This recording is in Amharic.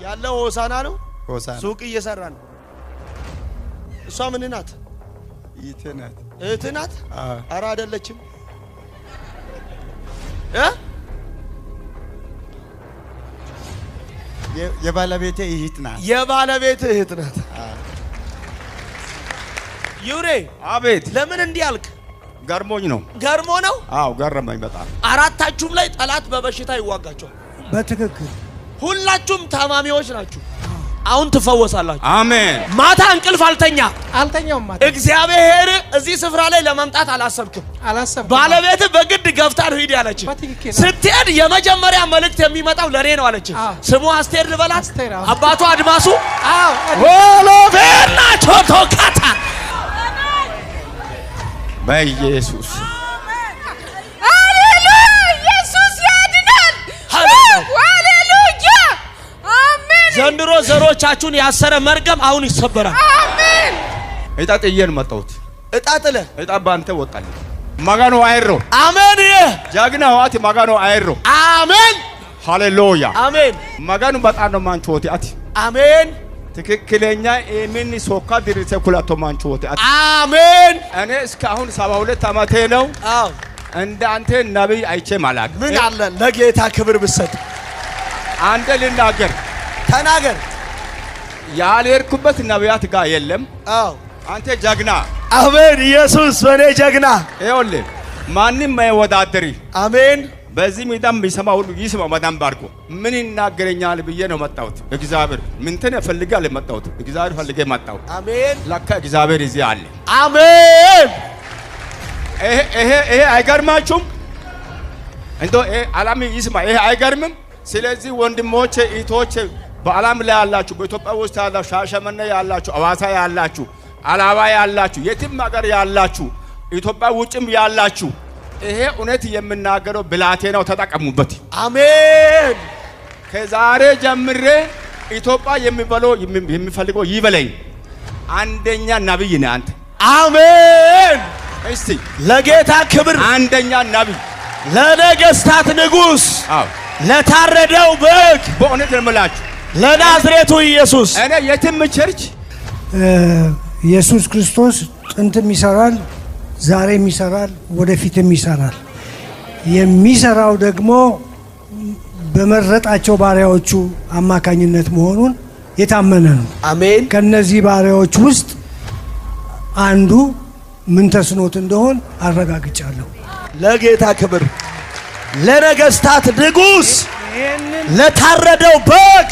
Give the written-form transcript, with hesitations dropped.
ያለው ሆሳና ነው። ሆሳና ሱቅ እየሰራ ነው። እሷ ምን ናት? እህት ናት። ኧረ አይደለችም። የባለቤቴ እህት ናት። የባለቤት እህት ናት። ዩሬ አቤት። ለምን እንዲህ አልክ? ገርሞኝ ነው። ገርሞ ነው? አዎ ገረመኝ በጣም። አራታችሁም ላይ ጠላት በበሽታ ይዋጋቸዋል። በትክክል ሁላችሁም ታማሚዎች ናችሁ። አሁን ትፈወሳላችሁ። አሜን። ማታ እንቅልፍ አልተኛውም ማለት እግዚአብሔር እዚህ ስፍራ ላይ ለመምጣት አላሰብክም። ባለቤት በግድ ገፍታ ነው ሂድ ያለች። ስትሄድ የመጀመሪያ መልእክት የሚመጣው ለኔ ነው አለች። ስሙ አስቴር ልበላት። አባቱ አድማሱ ወሎቬና ቾቶካታ በኢየሱስ ሃሌሉያ! ኢየሱስ ያድናል። ሃሌሉያ! አሜን። ዘንድሮ ዘሮቻችሁን ያሰረ መርገም አሁን ይሰበራል። አሜን። እጣ ጥዬን መጣሁት። እጣ ጥለ እጣ ባንተ ወጣልኝ። ማጋኖ አይሮ አሜን። ጃግና ዋት ማጋኖ አይሮ አሜን። ሃሌሉያ አሜን። ማጋኖ በጣም ነው ማንቾቲ አቲ አሜን። ትክክለኛ ኤሚን ሶካ ድርሰ ኩላቶ ማንቾቲ አቲ አሜን። እኔ እስካሁን 72 ዓመቴ ነው። አዎ እንደ አንተ ነብይ አይቼ ማላቅ። ምን አለ ለጌታ ክብር ብሰጥ። አንተ ልናገር ተናገር። ያልሄድኩበት ነብያት ጋር የለም። አዎ አንተ ጀግና። አሜን። ኢየሱስ በኔ ጀግና። ይኸውልህ ማንም ማይወዳደሪ። አሜን። በዚህ ሜዳም ቢሰማ ሁሉ ይስማ። ማዳም ባርኮ ምን ይናገረኛል ብዬ ነው መጣሁት። እግዚአብሔር ምን ተፈልጋል መጣሁት። እግዚአብሔር ፈልጌ መጣሁ። አሜን። ለካ እግዚአብሔር እዚህ አለ። አሜን። ይሄ አይገርማችሁም? እንደው ዓለም ይስማ። ይሄ አይገርምም? ስለዚህ ወንድሞቼ እህቶቼ በዓለም ላይ ያላችሁ፣ በኢትዮጵያ ውስጥ ያላችሁ፣ ሻሸመኔ ያላችሁ፣ አዋሳ ያላችሁ፣ አላባ ያላችሁ፣ የትም ሀገር ያላችሁ፣ ኢትዮጵያ ውጭም ያላችሁ ይሄ እውነት የምናገረው ብላቴናው ተጠቀሙበት። አሜን። ከዛሬ ጀምሬ ኢትዮጵያ የሚፈልገው ይበለኝ። አንደኛ ነብይ ነህ አንተ። አሜን። እስቲ ለጌታ ክብር አንደኛ ነብይ፣ ለነገስታት ንጉስ፣ አዎ ለታረደው በግ፣ በእውነት የምላችሁ ለናዝሬቱ ኢየሱስ። እኔ የትም ቸርች ኢየሱስ ክርስቶስ ጥንትም ይሰራል፣ ዛሬም ይሰራል፣ ወደፊትም ይሰራል። የሚሰራው ደግሞ በመረጣቸው ባሪያዎቹ አማካኝነት መሆኑን የታመነ ነው። አሜን። ከነዚህ ባሪያዎች ውስጥ አንዱ ምን ተስኖት እንደሆን አረጋግጫለሁ። ለጌታ ክብር፣ ለነገስታት ንጉስ፣ ለታረደው በግ